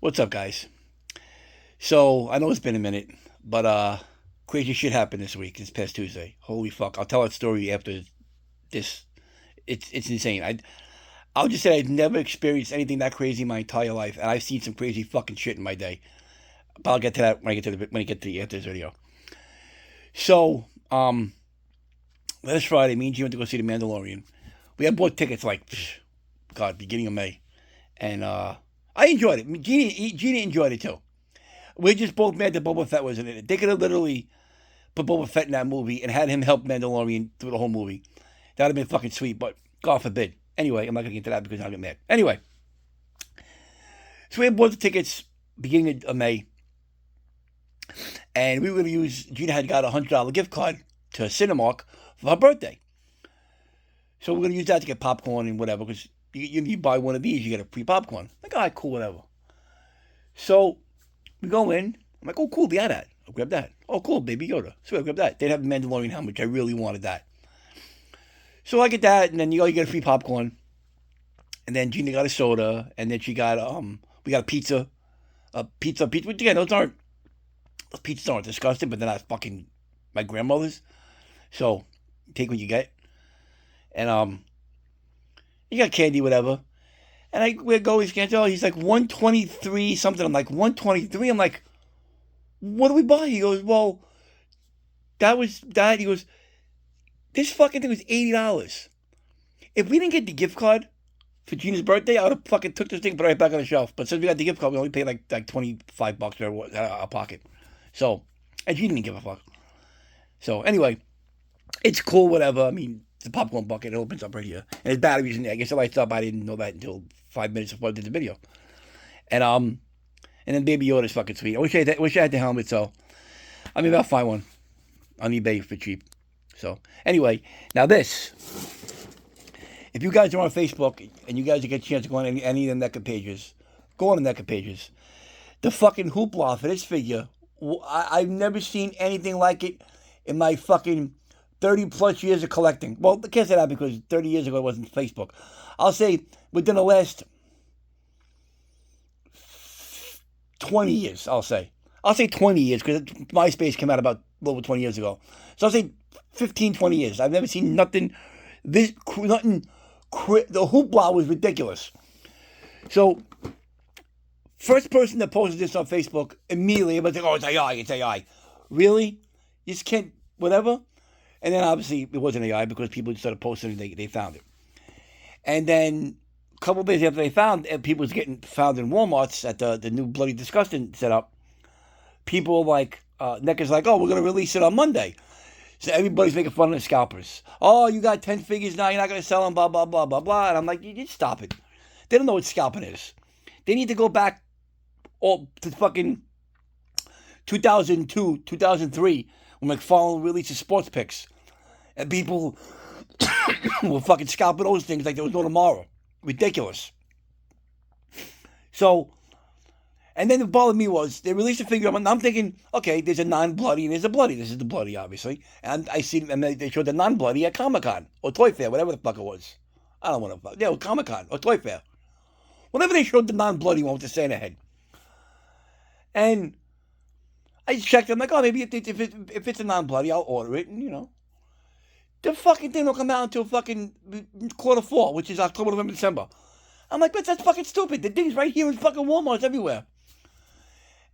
What's up, guys? So, I know it's been a minute, but crazy shit happened this past Tuesday. Holy fuck. I'll tell that story after this. It's insane. I'll just say I've never experienced anything that crazy in my entire life, and I've seen some crazy fucking shit in my day. But I'll get to that when I get to the after this video. So, last Friday, me and G went to go see the Mandalorian. We had bought tickets like, God, beginning of May, and I enjoyed it. Gina enjoyed it too. We're just both mad that Boba Fett wasn't in it. They could have literally put Boba Fett in that movie and had him help Mandalorian through the whole movie. That would have been fucking sweet, but God forbid. Anyway, I'm not going to get into that because I'll get mad. Anyway, so we had bought the tickets beginning of May, and we were going to use, Gina had got a $100 gift card to Cinemark for her birthday. So we're going to use that to get popcorn and whatever, because you buy one of these, you get a free popcorn. Like, all right, cool, whatever. So we go in. I'm like, oh, cool, they had that. I'll grab that. Oh, cool, Baby Yoda. So I grab that. They'd have the Mandalorian helmet, which I really wanted that. So I get that, and then you get a free popcorn. And then Gina got a soda, and then she got, we got a pizza. Pizza. Which, again, those pizzas aren't disgusting, but they're not fucking my grandmother's. So, take what you get. And, you got candy, whatever. And we go, he's like 123 something. I'm like, 123? I'm like, what do we buy? He goes, well, that was that. He goes, this fucking thing was $80. If we didn't get the gift card for Gina's birthday, I would have fucking took this thing, put it right back on the shelf. But since we got the gift card, we only paid like $25 out of our pocket. So, and Gina didn't give a fuck. So, anyway, it's cool, whatever. I mean, the popcorn bucket, it opens up right here. And there's batteries in there. I guess it lights up. I didn't know that until 5 minutes before I did the video. And then Baby Yoda's fucking sweet. I wish I had the helmet, so maybe I'll find one on eBay for cheap. So, anyway, now this. If you guys are on Facebook and you guys get a chance to go on any of the NECA pages, go on the NECA pages. The fucking hoopla for this figure, I've never seen anything like it in my fucking 30 plus years of collecting. Well, I can't say that because 30 years ago it wasn't Facebook. I'll say within the last 20 years, I'll say 20 years because MySpace came out about a little over 20 years ago. So I'll say 15, 20 years. I've never seen nothing. The hoopla was ridiculous. So, first person that posted this on Facebook, immediately everybody's like, oh, it's AI. Really? You just can't, whatever? And then obviously it wasn't AI because people just started posting and they found it. And then a couple of days after they found it, people was getting found in Walmarts at the new Bloody Disgusting setup. People like, NECA's like, oh, we're going to release it on Monday. So everybody's making fun of the scalpers. Oh, you got 10 figures now, you're not going to sell them, blah, blah, blah, blah, blah. And I'm like, you just stop it. They don't know what scalping is. They need to go back to fucking 2002, 2003, when McFarlane released his sports picks. And people were fucking scalping those things like there was no tomorrow. Ridiculous. So, and then the bothered me was, they released a figure, and I'm thinking, okay, there's a non-bloody and there's a bloody. This is the bloody, obviously. And I see, and they showed the non-bloody at Comic-Con, or Toy Fair, whatever the fuck it was. I don't want to, yeah, Comic-Con, or Toy Fair. Whenever they showed the non-bloody one with the Santa head. And I checked, I'm like, oh, maybe if it's a non-bloody, I'll order it, and, you know. The fucking thing don't come out until fucking Q4, which is October, November, December. I'm like, but that's fucking stupid. The thing's right here in fucking Walmarts everywhere.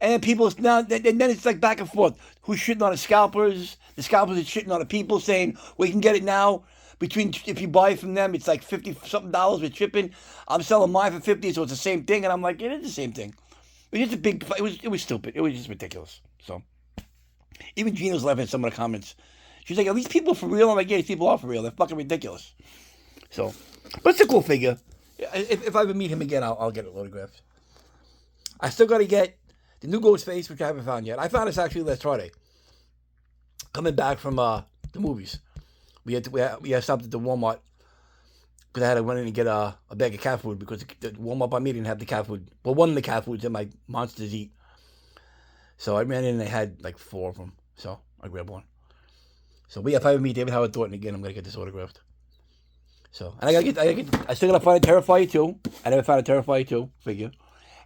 And then people, now, then it's like back and forth. Who's shitting on the scalpers? The scalpers are shitting on the people saying, we can get it now. If you buy it from them, it's like $50-something with shipping. I'm selling mine for 50, so it's the same thing. And I'm like, it is the same thing. It was just a big, it was stupid. It was just ridiculous. So, even Gina's laughing at some of the comments. She's like, are these people for real? I'm like, yeah, these people are for real. They're fucking ridiculous. So, but it's a cool figure. If I ever meet him again, I'll get it autographed. I still got to get the new Ghostface, which I haven't found yet. I found this actually last Friday. Coming back from the movies. We had stopped at the Walmart because I had to run in and get a bag of cat food because the Walmart by me didn't have the cat food. Well, one of the cat foods that my monsters eat. So I ran in and they had like 4 of them. So I grabbed one. So, but yeah, if I ever meet David Howard Thornton again, I'm gonna get this autographed. So, and I still gotta find a Terrifier 2. I never found a Terrifier 2 figure.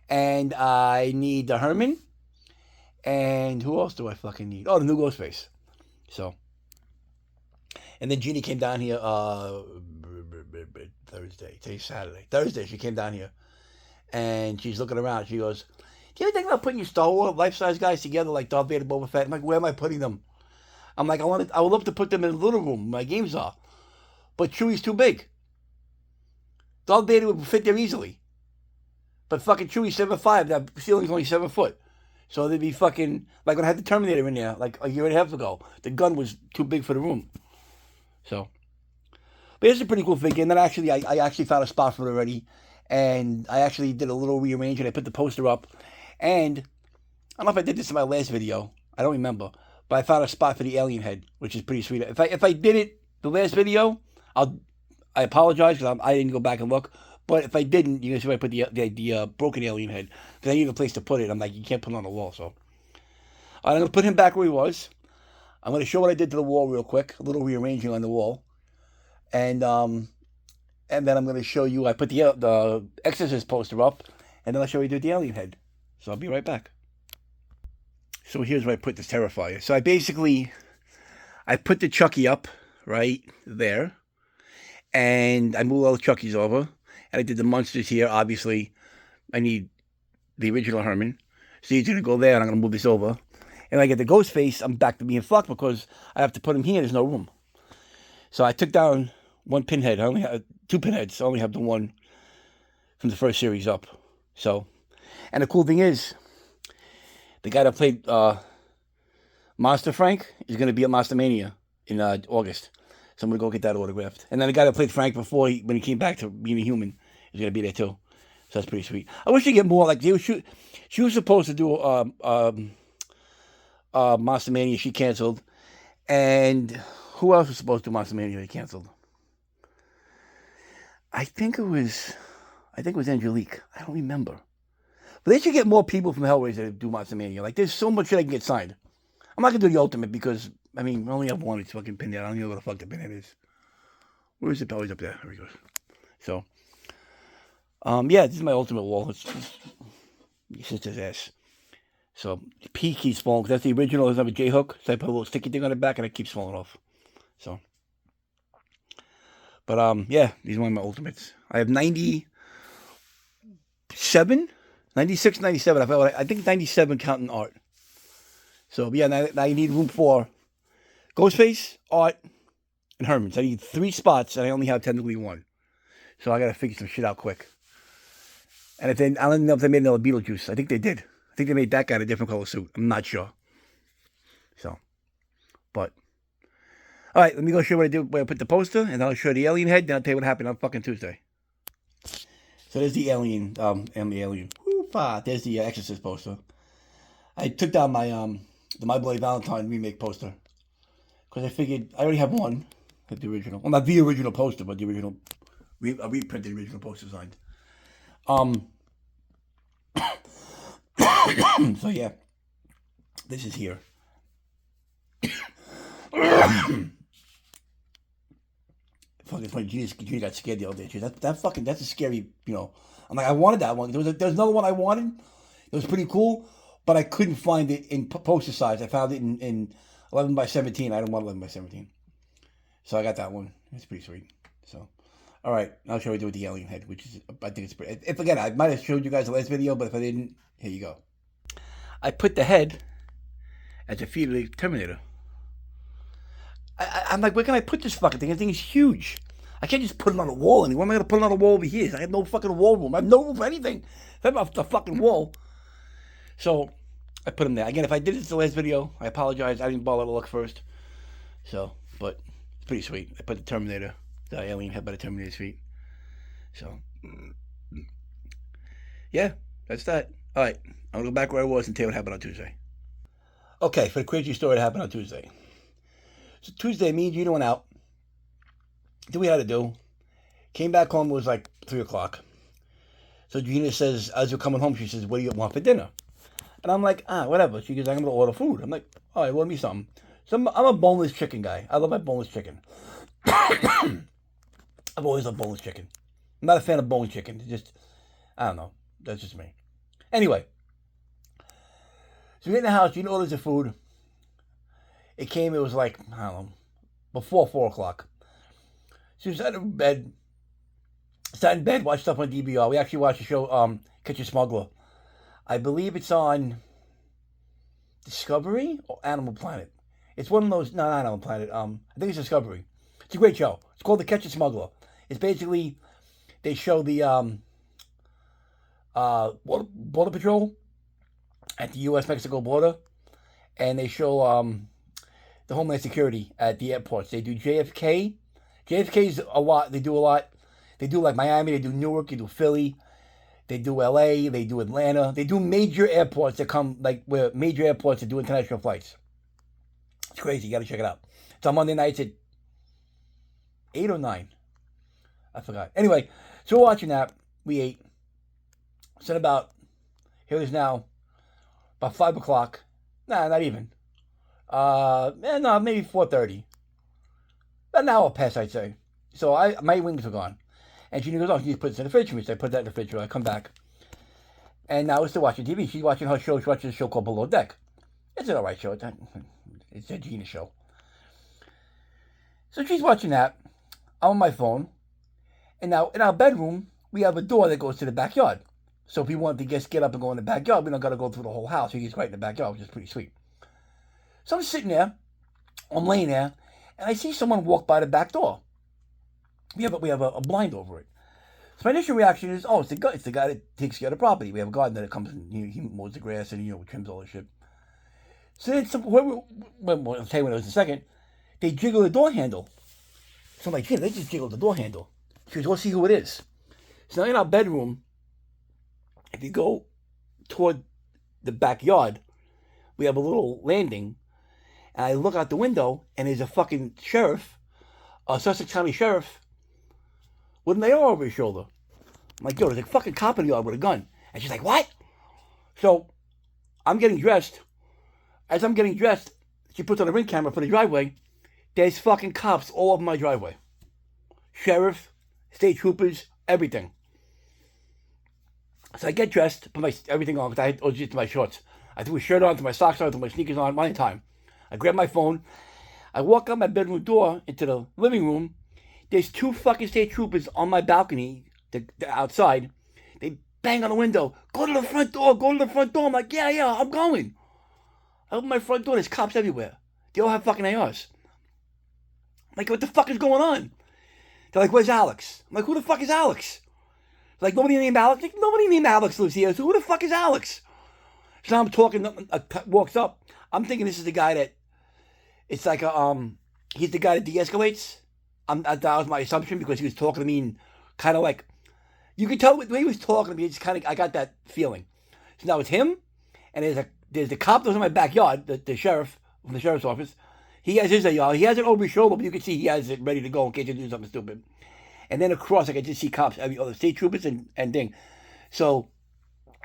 And I need the Herman. And who else do I fucking need? Oh, the new Ghostface. So. And then Jeannie came down here Thursday. Today's Saturday. Thursday, she came down here. And she's looking around. She goes, do you ever think about putting your Star Wars life-size guys together like Darth Vader, Boba Fett? I'm like, where am I putting them? I'm like, I would love to put them in the little room where my games are. But Chewie's too big. Darth Vader would fit there easily. But fucking Chewie's 7'5". That ceiling's only 7 foot. So they'd be fucking... Like when I had the Terminator in there, like a year and a half ago, the gun was too big for the room. So... But it's a pretty cool figure. And then actually, I actually found a spot for it already. And I actually did a little rearrangement. I put the poster up. And I don't know if I did this in my last video. I don't remember. But I found a spot for the alien head, which is pretty sweet. If I did it the last video, I apologize because I didn't go back and look. But if I didn't, you can see where I put the broken alien head. Because I need a place to put it. I'm like, you can't put it on the wall. So I'm going to put him back where he was. I'm going to show what I did to the wall real quick. A little rearranging on the wall. And then I'm going to show you, I put the Exorcist poster up, and then I'll show you the alien head. So I'll be right back. So here's where I put this Terrifier. So I put the Chucky up right there, and I moved all the Chuckies over, and I did the monsters here. Obviously, I need the original Herman. So he's going to go there, and I'm going to move this over. And when I get the Ghostface, I'm back to being fucked because I have to put him here. There's no room. So I took down one pinhead. I only have 2 pinheads. I only have the one from the first series up. So, and the cool thing is, the guy that played Monster Frank is going to be at Monster Mania in August. So I'm going to go get that autographed. And then the guy that played Frank before, when he came back to being a human, is going to be there too. So that's pretty sweet. I wish they get more. Like she was supposed to do Monster Mania. She canceled. And who else was supposed to do Monster Mania? They canceled. I think it was Angelique. I don't remember. But they should get more people from Hellraiser to do Monster Mania. Like, there's so much shit I can get signed. I'm not going to do the Ultimate because, I mean, I only have one. It's fucking Pinhead. I don't even know what the fuck the Pinhead is. Where is it? Oh, he's up there. There he goes. So, yeah, this is my Ultimate wall. It's sister's ass. So, the P keeps falling because that's the original. It doesn't have a J-hook. So I put a little sticky thing on the back and it keeps falling off. So... But, yeah, these are one of my Ultimates. I have 96, 97. I think 97 counting Art. So, yeah, now I need room for Ghostface, Art, and Herman. So I need 3 spots, and I only have technically 1. So I got to figure some shit out quick. And I don't know if they made another Beetlejuice. I think they did. I think they made that guy in a different color suit. I'm not sure. So, but... All right, let me go show you what I did. Where I put the poster, and then I'll show you the alien head. Then I'll tell you what happened on fucking Tuesday. So there's the alien, and the alien. Whoop-ah, there's the Exorcist poster. I took down my the My Bloody Valentine remake poster because I figured I already have one, with the original. Well, not the original poster, but the original. I reprinted the original poster signed. So yeah, this is here. Fucking funny. Gina got scared the other day. She was, that's a scary, I'm like, I wanted that one. There was another one I wanted. It was pretty cool, but I couldn't find it in poster size. I found it in 11 by 17. I don't want 11 by 17. So I got that one. It's pretty sweet. So, all right. I'll show you with the alien head, which is, I think it's pretty. If again, I might have showed you guys the last video, but if I didn't, here you go. I put the head at the feet of the Terminator. I'm like, where can I put this fucking thing? This thing is huge. I can't just put it on a wall anymore. Where am I going to put it on a wall over here? I have no fucking wall room. I have no room for anything. I'm off the fucking wall. So, I put him there. Again, if I did this the last video, I apologize. I didn't bother to look first. So, but it's pretty sweet. I put the Terminator, the alien head by the Terminator's feet. So, yeah, that's that. All right, I'm going to go back where I was and tell you what happened on Tuesday. Okay, for the crazy story that happened on Tuesday. So Tuesday, me and Gina went out. Did what we had to do. Came back home, it was like 3 o'clock. So Gina says, as we're coming home, she says, what do you want for dinner? And I'm like, whatever. She goes, I'm going to order food. I'm like, all right, order me something. So I'm a boneless chicken guy. I love my boneless chicken. I've always loved boneless chicken. I'm not a fan of bone chicken. It's just, I don't know. That's just me. Anyway, so we get in the house. You order the food. It came. It was like, I don't know, before 4 o'clock. So we sat in bed. Sat in bed, watched stuff on DVR. We actually watched the show Catch a Smuggler. I believe it's on Discovery or Animal Planet. It's one of those. No, not Animal Planet. I think it's Discovery. It's a great show. It's called The Catch a Smuggler. It's basically they show the border patrol at the U.S.-Mexico border, and they show the Homeland Security at the airports. They do JFK. JFK's a lot. They do a lot. They do like Miami. They do Newark. They do Philly. They do LA. They do Atlanta. They do major airports that come like where major airports that do international flights. It's crazy. You got to check it out. It's on Monday nights at 8 or 9. I forgot. Anyway, so we're watching that. We ate. So about, here it is now, about 5 o'clock. Nah, not even. No, maybe 4:30. About an hour past, I'd say. So my wings were gone. And she goes, oh, you just put this in the fridge for me. So I put that in the fridge. I come back. And now we're still watching TV. She's watching her show. She's watching a show called Below Deck. It's an alright show. It's a Gina show. So she's watching that. I'm on my phone. And now in our bedroom, we have a door that goes to the backyard. So if we want to just get up and go in the backyard, we don't got to go through the whole house. We just right in the backyard, which is pretty sweet. So I'm sitting there. I'm laying there. And I see someone walk by the back door. We have a blind over it. So my initial reaction is, oh, it's the guy that takes care of the property. We have a gardener that comes and he mows the grass and trims all the shit. So then I'll tell you when it was in a second. They jiggle the door handle. So I'm like, yeah, they just jiggled the door handle. She goes, we'll see who it is. So now in our bedroom, if you go toward the backyard, we have a little landing. And I look out the window, and there's a fucking sheriff, a Sussex County sheriff, with an AR over his shoulder. I'm like, yo, there's a fucking cop in the yard with a gun. And she's like, what? So I'm getting dressed. As I'm getting dressed, she puts on a ring camera for the driveway. There's fucking cops all over my driveway. Sheriff, state troopers, everything. So I get dressed, put everything on, because I was just in my shorts. I threw a shirt on, threw my socks on, threw my sneakers on, one time. I grab my phone. I walk out my bedroom door into the living room. There's 2 fucking state troopers on my balcony, the outside. They bang on the window. Go to the front door. Go to the front door. I'm like, yeah, I'm going. I open my front door. There's cops everywhere. They all have fucking ARs. I'm like, what the fuck is going on? They're like, where's Alex? I'm like, who the fuck is Alex? They're like, nobody named Alex? Like, nobody named Alex lives here. So who the fuck is Alex? So now I'm talking. Walks up. I'm thinking this is the guy that, it's like he's the guy that de-escalates. That was my assumption because he was talking to me and kind of like, you could tell the way he was talking to me. It's kind of, I got that feeling. So now it's him, and there's the cop that was in my backyard, the sheriff from the sheriff's office. He has his AR. He has it over his shoulder, but you can see he has it ready to go in case you do something stupid. And then across, I can just see cops, every other state troopers and ding. So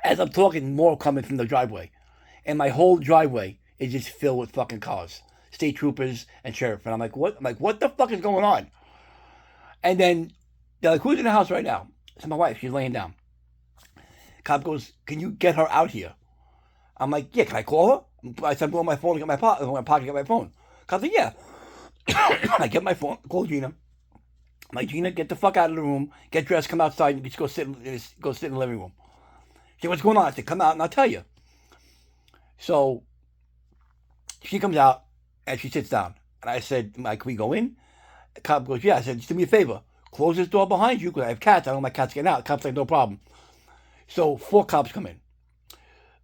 as I'm talking, more coming from the driveway, and my whole driveway is just filled with fucking cars. State troopers and sheriff. And I'm like, what? What the fuck is going on? And then they're like, who's in the house right now? It's my wife. She's laying down. Cop goes, can you get her out here? I'm like, yeah, can I call her? I said, I'm going on my phone to get my pocket to get my phone. Cop's like, yeah. I get my phone, call Gina. I'm like, Gina, get the fuck out of the room, get dressed, come outside, and just go sit in the living room. She said, what's going on? I said, come out and I'll tell you. So she comes out. And she sits down. And I said, Mike, can we go in? The cop goes, yeah. I said, just do me a favor. Close this door behind you because I have cats. I don't want my cats getting out. The cop's like, no problem. So 4 cops come in.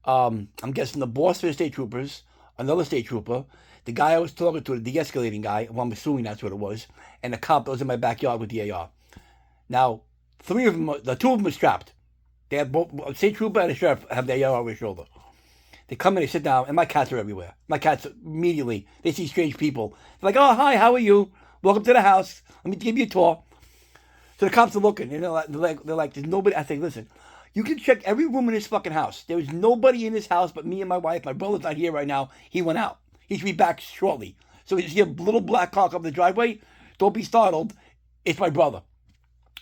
I'm guessing the boss for the state troopers, another state trooper, the guy I was talking to, the de-escalating guy, well, I'm assuming that's what it was, and the cop that was in my backyard with the AR. Now, 2 of them are strapped. They have both, a state trooper and a sheriff have the AR over his shoulder. They come in, they sit down, and my cats are everywhere. My cats immediately, they see strange people. They're like, oh, hi, how are you? Welcome to the house. Let me give you a tour. So the cops are looking, and they're like, there's nobody. I say, listen, you can check every room in this fucking house. There is nobody in this house but me and my wife. My brother's not here right now. He went out. He should be back shortly. So you see a little black car up the driveway. Don't be startled. It's my brother.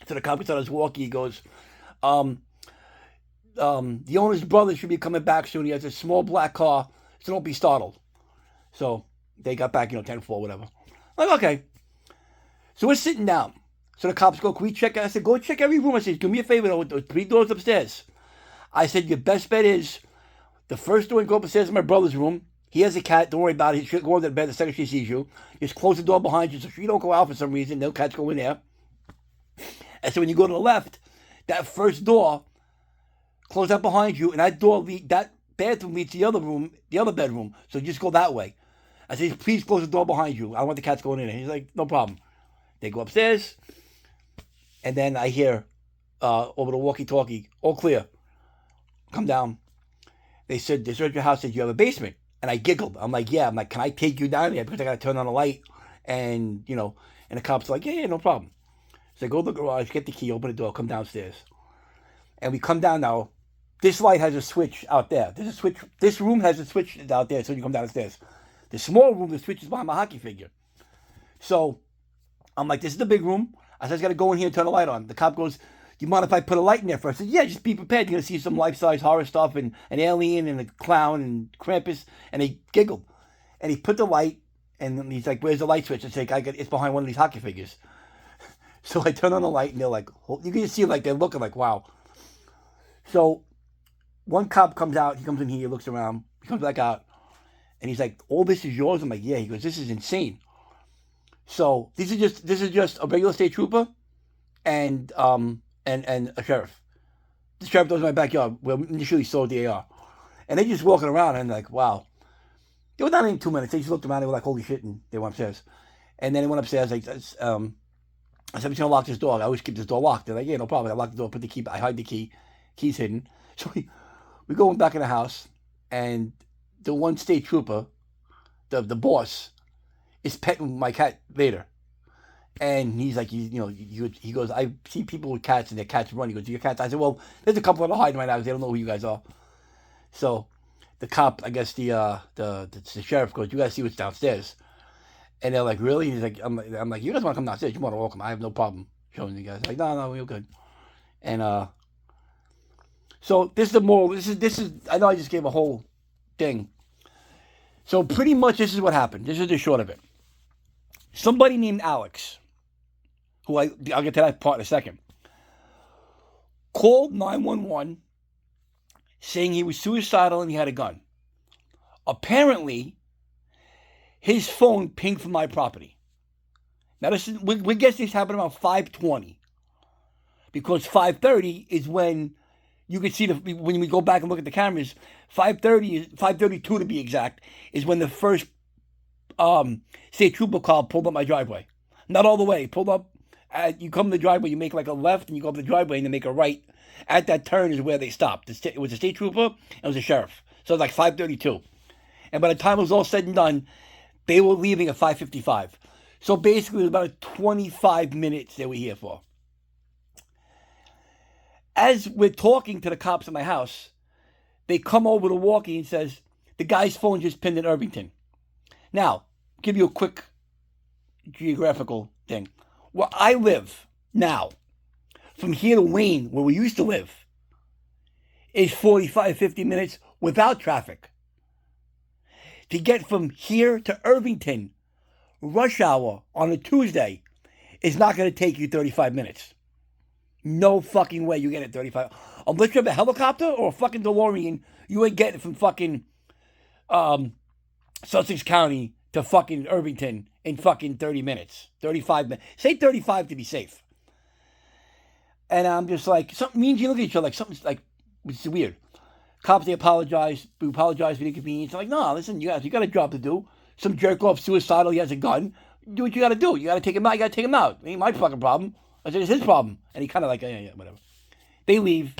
So the cop starts walking. He goes, the owner's brother should be coming back soon. He has a small black car, so don't be startled. So they got back, 10-4, whatever. I'm like, okay. So we're sitting down. So the cops go, can we check? I said, go check every room. I said, do me a favor, those 3 doors upstairs. I said, your best bet is the first door you go upstairs is my brother's room. He has a cat. Don't worry about it. She'll go into bed the second she sees you. Just close the door behind you so she don't go out for some reason. No cats go in there. And so when you go to the left, that first door, close that behind you, and that bathroom leads to the other room, the other bedroom. So just go that way. I said, please close the door behind you. I don't want the cats going in there. He's like, no problem. They go upstairs, and then I hear over the walkie-talkie, all clear. Come down. They said, they searched your house, said you have a basement. And I giggled. I'm like, yeah. I'm like, can I take you down there? Because I got to turn on the light. And, and the cops are like, yeah, no problem. So I go to the garage, get the key, open the door, come downstairs. And we come down now. This light has a switch out there. There's a switch. This room has a switch out there, so you come downstairs. The small room, the switch is behind my hockey figure. So I'm like, this is the big room. I said, I got to go in here and turn the light on. The cop goes, do you mind if I put a light in there first? I said, yeah, just be prepared. You're going to see some life-size horror stuff and an alien and a clown and Krampus. And they giggled. And he put the light, and he's like, where's the light switch? I said, it's behind one of these hockey figures. So I turn on the light, and they're like, you can just see, like, they're looking like, wow. So one cop comes out. He comes in here, he looks around. He comes back out, and he's like, all this is yours? I'm like, yeah. He goes, this is insane. So this is just a regular state trooper and a sheriff. The sheriff goes in my backyard. Well, initially sold the AR. And they just walking around and like, wow. They were not in 2 minutes. They just looked around. They were like, holy shit. And they went upstairs. And then they went upstairs. I said, I'm just going to lock this door. I always keep this door locked. They're like, yeah, no problem. I lock the door, put the key, I hide the key. Key's hidden. So we go back in the house. And the one state trooper, the boss, is petting my cat Vader. And he's like, he goes, I see people with cats and their cats run. He goes, do your cats? I said, well, there's a couple that are hiding right now because they don't know who you guys are. So the cop, I guess the sheriff goes, you guys see what's downstairs? And they're like, really? He's like, I'm like, you guys want to come downstairs? You want to welcome? I have no problem showing you guys. Like, no, we're good. And so this is the moral. This is. I know I just gave a whole thing. So pretty much this is what happened. This is the short of it. Somebody named Alex, who I'll get to that part in a second, called 911 saying he was suicidal and he had a gun. Apparently, his phone pinged from my property. Now, we guess this happened around 5:20, because 5:30 is when you can see when we go back and look at the cameras. 5:32 to be exact, is when the first state trooper car pulled up my driveway. Not all the way. Pulled up. You come to the driveway, you make like a left, and you go up the driveway, and then make a right. At that turn is where they stopped. It was a state trooper, and it was a sheriff. So it was like 5:32. And by the time it was all said and done, they were leaving at 5:55. So basically, it was about 25 minutes they were here for. As we're talking to the cops at my house, they come over to walkie and says, the guy's phone just pinned in Irvington. Now, give you a quick geographical thing. Where I live now, from here to Wayne, where we used to live, is 45, 50 minutes without traffic. To get from here to Irvington, rush hour on a Tuesday, is not going to take you 35 minutes. No fucking way you get it 35. Unless you have a helicopter or a fucking DeLorean, you ain't getting from fucking Sussex County to fucking Irvington in fucking 30 minutes. 35 minutes. Say 35 to be safe. And I'm just like, something means you look at each other like something's like, it's weird. Cops, they apologize. We apologize for the inconvenience. I'm like, no, listen, you got a job to do. Some jerk off suicidal, he has a gun. Do what you got to do. You got to take him out. You got to take him out. It ain't my fucking problem. I said, it's his problem. And he kind of like, yeah, whatever. They leave.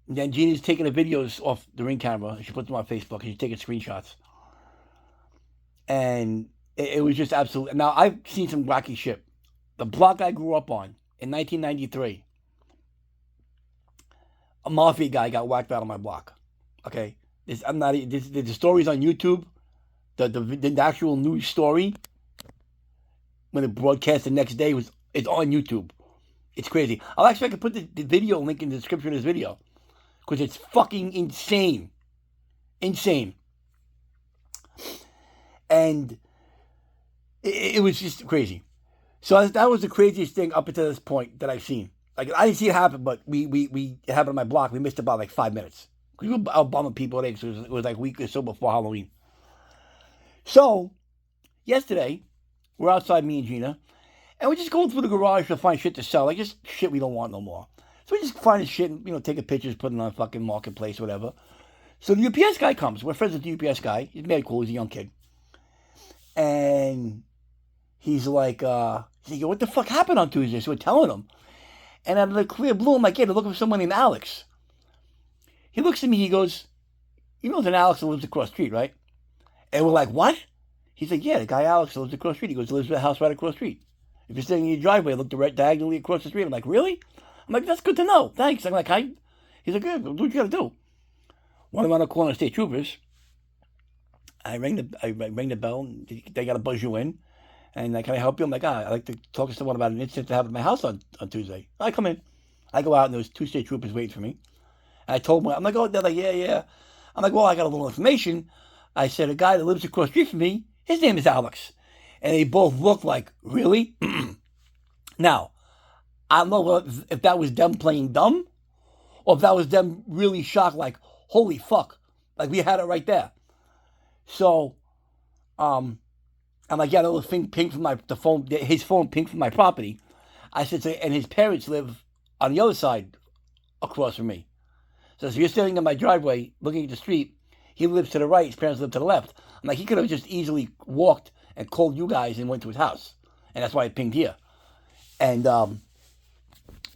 And then Gina's taking the videos off the Ring camera. She puts them on Facebook and she's taking screenshots. And it was just absolute. Now, I've seen some wacky shit. The block I grew up on in 1993, a mafia guy got whacked out on my block. Okay? The story's on YouTube. The actual news story, when it broadcast the next day, it's on YouTube. It's crazy. I can put the video link in the description of this video. because it's fucking insane. Insane. And it was just crazy. So that was the craziest thing up until this point that I've seen. Like, I didn't see it happen, but it happened on my block. We missed about like 5 minutes. We were out bumming people today, so it was like a week or so before Halloween. So, yesterday, we're outside, me and Gina, and we're just going through the garage to find shit to sell. Like, just shit we don't want no more. So we just finding shit and, taking pictures, putting it on fucking Marketplace, whatever. So the UPS guy comes. We're friends with the UPS guy. He's mad cool. He's a young kid. And he's like, what the fuck happened on Tuesday? So we're telling him. And out of the clear blue, I'm like, yeah, they're looking for someone named Alex. He looks at me, he goes, there's an Alex that lives across the street, right? And we're like, what? He's like, yeah, the guy Alex that lives across the street. He goes, lives in a house right across the street. If you're sitting in your driveway, look diagonally across the street. I'm like, really? I'm like, that's good to know. Thanks. I'm like, he's like, good, do what you gotta do. Went around the corner of State Troopers. I rang the bell. They gotta buzz you in. And can I help you? I'm like, I'd like to talk to someone about an incident that happened at my house on Tuesday. I come in. I go out, and there was 2 State Troopers waiting for me. And I told them, I'm like, they're like, yeah. I'm like, well, I got a little information. I said, a guy that lives across the street from me, his name is Alex. And they both looked like, really? Now, I don't know if that was them playing dumb, or if that was them really shocked, like, holy fuck. Like, we had it right there. So, I'm like, yeah, the little thing pinged from his phone pinged from my property. I said, and his parents live on the other side across from me. So you're standing in my driveway looking at the street. He lives to the right, his parents live to the left. I'm like, he could have just easily walked and called you guys and went to his house. And that's why I pinged here. And they're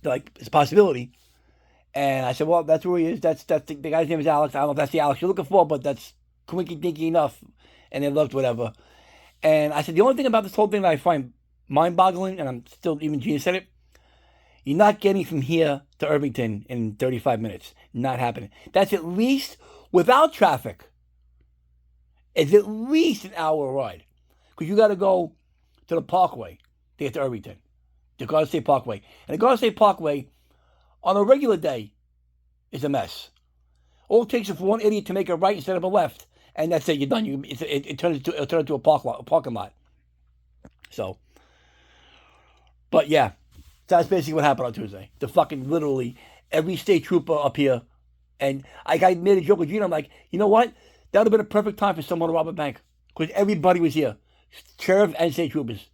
like, it's a possibility. And I said, well, that's where he is. That's the guy's name is Alex. I don't know if that's the Alex you're looking for, but that's quinky-dinky enough. And they loved whatever. And I said, the only thing about this whole thing that I find mind-boggling, and I'm still, even Gina said it, you're not getting from here to Irvington in 35 minutes. Not happening. That's at least, without traffic, it's at least an hour ride. Because you got to go to the Parkway to get to Irvington. The Garden State Parkway. And the Garden State Parkway, on a regular day, is a mess. All it takes is for one idiot to make a right instead of a left. And that's it, you're done. It turns into a parking lot. So, but yeah, that's basically what happened on Tuesday. The fucking literally every state trooper up here, and I made a joke with Gina. I'm like, you know what? That would have been a perfect time for someone to rob a bank because everybody was here, sheriff and state troopers.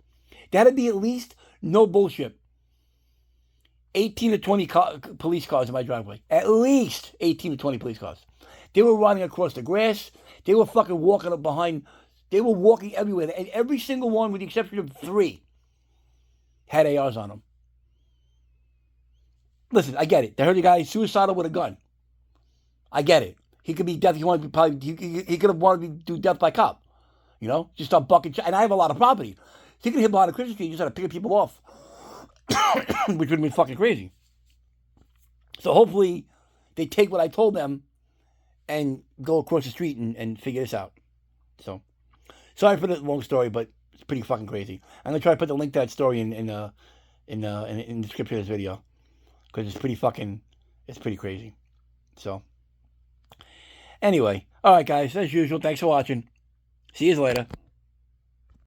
That'd be at least no bullshit. 18 to 20 police cars in my driveway. At least 18 to 20 police cars. They were running across the grass. They were fucking walking up behind. They were walking everywhere. And every single one, with the exception of 3, had ARs on them. Listen, I get it. They heard a guy suicidal with a gun. I get it. He could be death. He could have wanted to do death by cop. Just start bucking. And I have a lot of property. He could hit behind a Christmas tree. You just had to pick people off. Which would have been fucking crazy. So hopefully they take what I told them and go across the street and figure this out. So, sorry for the long story, but it's pretty fucking crazy. I'm gonna try to put the link to that story in the description of this video because it's pretty crazy. So, anyway, all right, guys, as usual, thanks for watching. See you later.